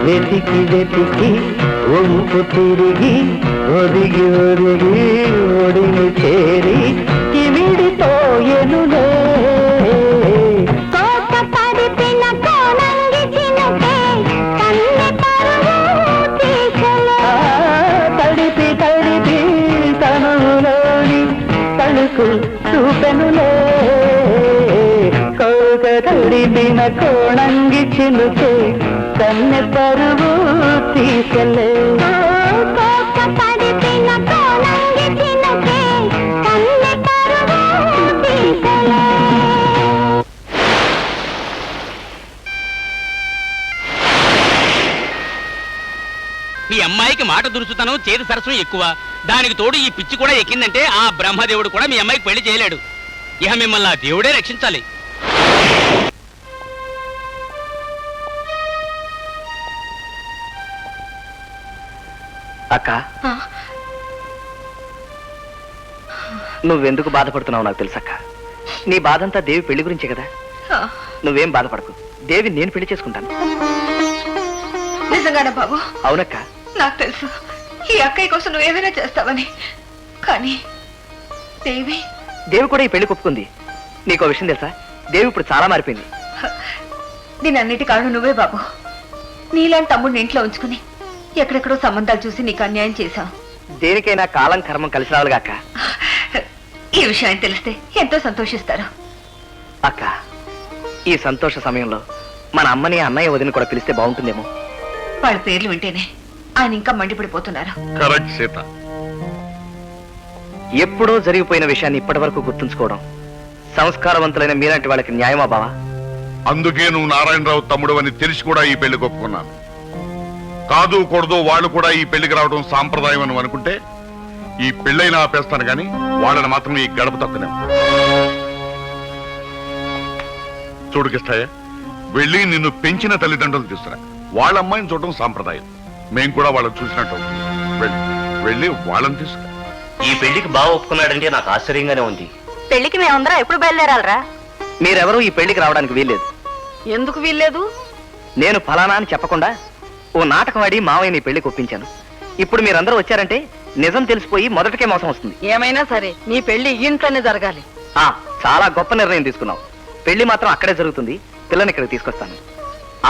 వెతికి వెతికి ఒంపు తిరిగి ఒదిగి ఒదిగి ఒడిని చేరి కివిడిపోయెనులే. తడిపి తడిపి తనులోని తడుకు చూపెనులే. కోక తడిపిన కోణంగి చిలుకే కన్నె పరువు తీసలే. మీ అమ్మాయికి మాట దురుసుతనం చేతి సరస్వం ఎక్కువ. దానికి తోడు ఈ పిచ్చి కూడా ఎక్కిందంటే ఆ బ్రహ్మదేవుడు కూడా మీ అమ్మాయికి పెళ్లి చేయలేడు. ఇహ మిమ్మల్ని ఆ దేవుడే రక్షించాలి. అక్క, నువ్వెందుకు బాధపడుతున్నావు నాకు తెలుసక్క. నీ బాధంతా దేవి పెళ్లి గురించే కదా. నువ్వేం బాధపడకు, దేవి నేను పెళ్లి చేసుకుంటాను. నిజంగానే బాబు? అవునక్క. నాకు తెలుసు ఈ అక్కయ్య కోసం నువ్వు ఏదైనా చేస్తావని. కానీ దేవి కూడా ఈ పెళ్లి ఒప్పుకుంది. నీకో విషయం తెలుసా, దేవి ఇప్పుడు చాలా మారిపోయింది. దీని అన్నిటి కారణం నువ్వే బాబు. నీలాంటి తమ్ముడిని ఇంట్లో ఉంచుకుని ఎక్కడెక్కడో సంబంధాలు చూసి నీకు అన్యాయం చేశావు. దేనికైనా కాలం కర్మం కలిసి రావాలిగా అక్క. ఈ విషయం తెలిస్తే ఎంతో సంతోషిస్తారు. అక్క, ఈ సంతోష సమయంలో మన అమ్మని అన్నయ్య వదిన కూడా పిలిస్తే బాగుంటుందేమో. వాళ్ళ పేర్లు వింటేనే ఆయన ఇంకా మండిపడిపోతున్నారు. కరెక్ట్ సీత. ఎప్పుడో జరిగిపోయిన విషయాన్ని ఇప్పటి వరకు గుర్తుంచుకోవడం సంస్కారవంతులైన మీలాంటి వాళ్ళకి న్యాయమా బావా? అందుకే నువ్వు నారాయణరావు తమ్ముడు అని తెలిసి కూడా ఈ పెళ్లికి ఒప్పుకున్నాను. కాదు కూడదు వాళ్ళు కూడా ఈ పెళ్లికి రావడం సాంప్రదాయం అని అనుకుంటే ఈ పెళ్ళైనా ఆపేస్తాను గాని వాళ్ళని మాత్రం ఈ గడప తొక్కనే. చూడు కిష్టయ్య, వెళ్ళి నిన్ను పెంచిన తల్లిదండ్రులు తీసుకురా. వాళ్ళ అమ్మాయిని చూడటం సాంప్రదాయం. మేం కూడా వాళ్ళని చూసినట్టు వెళ్ళి వాళ్ళని తీసుకురా. ఈ పెళ్లికి బాగా ఒప్పుకున్నాడంటే నాకు ఆశ్చర్యంగానే ఉంది. పెళ్లికి మేమందరం ఎప్పుడు బయలుదేరాలరా? మీరెవరూ ఈ పెళ్లికి రావడానికి వీల్లేదు. ఎందుకు వీల్లేదు? నేను ఫలానా అని చెప్పకుండా ఓ నాటకం ఆడి మావయ్యని పెళ్లికి ఒప్పించాను. ఇప్పుడు మీరందరూ వచ్చారంటే నిజం తెలిసిపోయి మొదటికే మోసం వస్తుంది. ఏమైనా సరే నీ పెళ్లి ఇంట్లోనే జరగాలి. చాలా గొప్ప నిర్ణయం తీసుకున్నావు. పెళ్లి మాత్రం అక్కడే జరుగుతుంది. పిల్లని ఇక్కడికి తీసుకొస్తాను.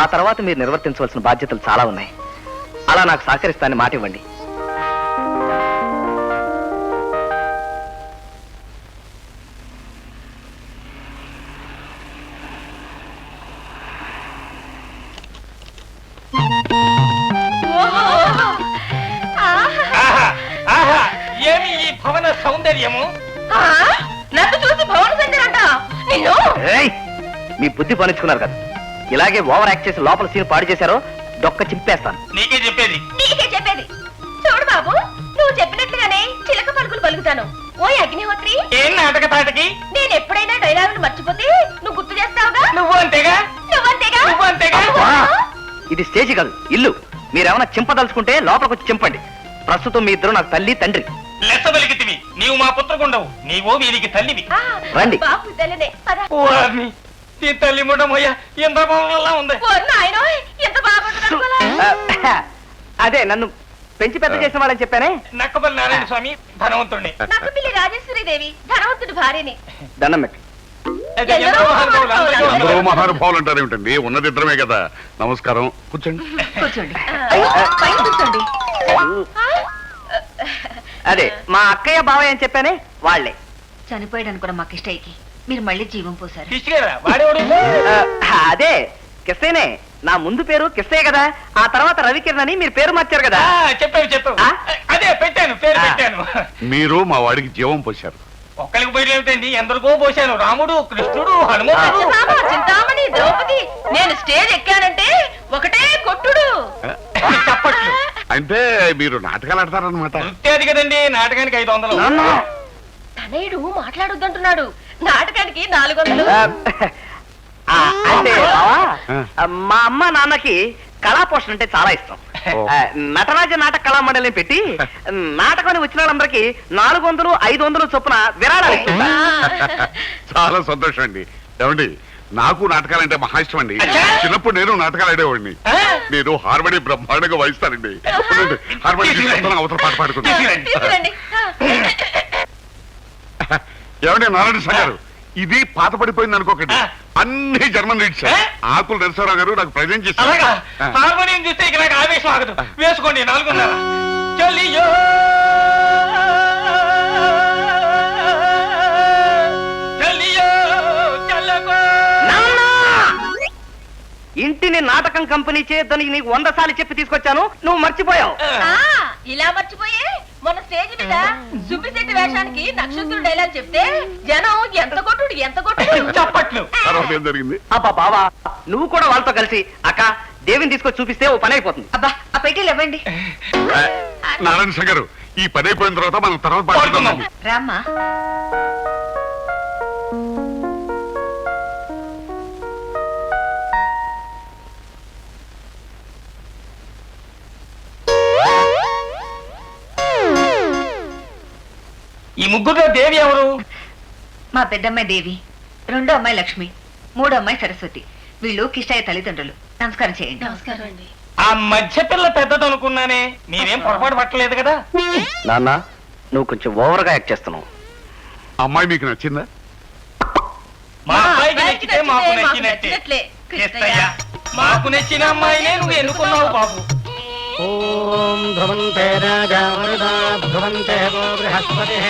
ఆ తర్వాత మీరు నిర్వర్తించవలసిన బాధ్యతలు చాలా ఉన్నాయి. అలా నాకు సహకరిస్తానని మాట ఇవ్వండి. ఏమి ఈ భవన సౌందర్యము? నన్ను చూసి భవన సందరంట. మీ బుద్ధి పనిచుకున్నారు కదా. ఇలాగే ఓవర్ యాక్ట్ చేసి లోపల సీన్ పాడు చేశారో డొక్క చింపేస్తాను. నీకే చెప్పేది. చూడు బాబు, నువ్వు చెప్పినట్లుగానే చిలక పలుకులు పలుకుతాను. ఓ అగ్నిహోత్రి, ఏం నాటక తాటకి? నేను ఎప్పుడైనా డైలాగులు మర్చిపోతే నువ్వు గుర్తు చేస్తావుగా. నువ్వు అంతేగా. ఇది స్టేజ్ కాదు, ఇల్లు. మీరేమైనా చింపదలుచుకుంటే లోపలికి వచ్చి చింపండి. ప్రస్తుతం మీ ఇద్దరు నాకు తల్లి తండ్రి. లెక్కబలికితివి. నీవు మా పుత్రకుండవు, నీవో వీరికి తల్లివి. రండి. నీ తల్లి ముడమయ్యా ఎంత బాగా ఉంది. అదే నన్ను పెంచి పెద్ద చేసిన వాళ్ళని చెప్పానే. నక్కపల్లి నారాయణ స్వామి ధనవంతుడిని. నక్కపిల్లి రాజేశ్వరి దేవి ధనవంతుడి భార్యని. దండం పెట్టి. అందరూ మహానుభావులు అంటారు ఏమిటండి? ఉన్నది ఇద్దరమే కదా. నమస్కారం, కూర్చోండి. కూర్చోండి. అదే మా అక్కయ్య బావయ్య అని చెప్పానే వాళ్ళే. చనిపోయాడు అనుకున్న మా కిష్టయ్యకి మీరు మళ్ళీ జీవం పోసారు. అదే కిస్తేనే. నా ముందు పేరు కిస్తయ్య కదా. ఆ తర్వాత రవికిరణ్ అని మీరు పేరు మార్చారు కదా. చెప్పావు. అదే పెట్టాను, పేరు పెట్టాను. మీరు మా వాడికి జీవం పోశారు. ఒక్కరికి పోయి ఏమిటండి, ఎందరికో పోశాను. రాముడు, కృష్ణుడు, హనుమంతుడు, చింతామణి, ద్రౌపది. నేను స్టేజ్ ఎక్కానంటే ఒకటే కొట్టుడు. చెప్పట్లు. అంటే మీరు నాటకాలు ఆడతారనమాట. అంతేది కదండి, నాటకానికి 500. తనయుడు మాట్లాడొద్దంటున్నాడు. నాటకానికి 400. అంటే బావా, మా అమ్మ నాన్నకి కళా పోషణ అంటే చాలా ఇష్టం. నటరాజ నాటక కళా మండలిని పెట్టి నాటకాన్ని వచ్చిన వాళ్ళందరికీ 400, 500 చొప్పున విరాళాలు ఇస్తున్నారు. చాలా సంతోషం అండి. ఏమండి, నాకు నాటకాలంటే మహా ఇష్టం అండి. చిన్నప్పుడు నేను నాటకాలు ఆడేవాడిని. నేను హార్మోని బ్రహ్మాండంగా వాయిస్తానండి. ఉండండి, హార్మోని తీసుకొస్తాను, అవతల పాట పాడుకుంటాను. తీసుకురండి. ఏమండి నారాయణ సార్ గారు, ఇది పాత పడిపోయింది అనుకోకండి. అన్ని జర్మన్ రీడ్స్. ఆకులు నరసింహరావు గారు నాకు ప్రజెంట్ చేశారు. హార్మోనియం చూస్తే ఇక నాకు ఆవేశం ఆగదు. వేసుకోండి 4:30. చలియో చలియో చల్లగో. ఇంటిని నాటకం కంపెనీ చేయొద్దని నీకు 100 సార్లు చెప్పి తీసుకొచ్చాను, నువ్వు మర్చిపోయావు. ఇలా మర్చిపోయి మన స్టేజ్ మీద సుబ్బిశెట్టి వేషానికి నక్షత్రుడు డైలాగ్ చెప్తే జనం ఎంత కొట్టుడు చప్పట్లు. తర్వాత ఏం జరిగింది? అబ్బా బావా, నువ్వు కూడా వాళ్ళతో కలిసి అక్క దేవిని తీసుకొచ్చి చూపిస్తే ఓ పని అయిపోతుంది. అబ్బా ఆ పెట్టీలు ఇవ్వండి. నారాయణ సార్ గారు, ఈ పని అయిపోయిన తర్వాత మనం తర్వాత పాడుకుందాం. రామ్మా. ఈ ముగ్గురులో దేవి ఎవరు? మా పెద్దమ్మాయి దేవి, రెండో అమ్మాయి లక్ష్మి, మూడో అమ్మాయి సరస్వతి. వీళ్ళు కిష్టయ్య తల్లిదండ్రులు. నమస్కారం చేయండి. నమస్కారం అండి. ఆ మధ్య పిల్ల పెద్దది అనుకున్నానే, మీరేం పొరపాటు పట్టలేదు కదా? నాన్న, నువ్వు కొంచెం ఓవర్ గా యాక్ట్ చేస్తున్నావు. అమ్మాయి మీకు నచ్చిందా? మా అబ్బాయికి నచ్చితే మాకు నచ్చినట్టే. కృష్ణయ్య, మాకు నచ్చిన అమ్మాయినే నువ్వు ఎన్నుకున్నావు బాబు. ఓం ధ్రువంతే రాజా వరుదా ధ్రువంతే వో బృహస్పతిః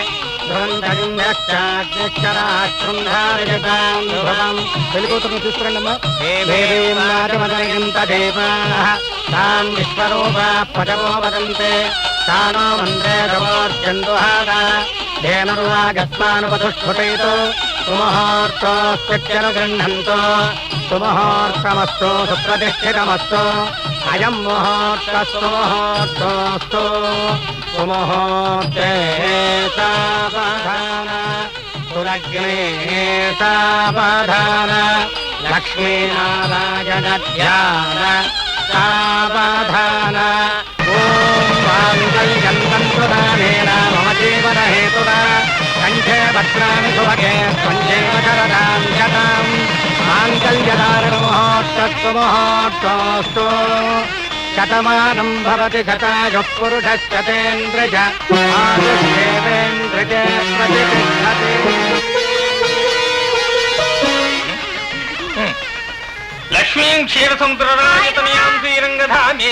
ధ్రువంతరుణ్యశ్చాగ్నిశ్చరాశృంధారయతాం ధ్రువం. పెళ్ళికూతురుని తీసుకురండమ్మా. దేవీం నారమదయంత దేవాః తాన్ విశ్వరూపా పదవో వదంతే తానో మంత్రే గవోర్జంతుహాదా ధేనుర్వాగత్మానుపదుష్ఫుటైతో సుముహూర్తోస్త్యను గృహ్ణంతో సుముహూర్తమస్తు సుప్రతిష్ఠితమస్తు అయం ముహూర్తస్తు ముహూర్తోస్తు సుముహూర్తే సావధాన సురగ్నే సావధాన లక్ష్మీనారాయణ ధ్యాన సావధాన. ఓం మాంగళ్యం తంతుదానేన మమ జీవన హేతునా కంఠే భద్రాణి శుభగే త్వంజైవ శరదాం శతాం మాంగళ్యధారణ ముహూర్తస్తు ముహూర్తోస్తు శతమానం భవతి శతాయుః పురుషశ్చతేంద్రజ ఆయుష్యేవేంద్రజ ప్రతిష్ఠతే. లక్ష్మీం క్షీర సముద్రరాజతనయాం శ్రీరంగధామే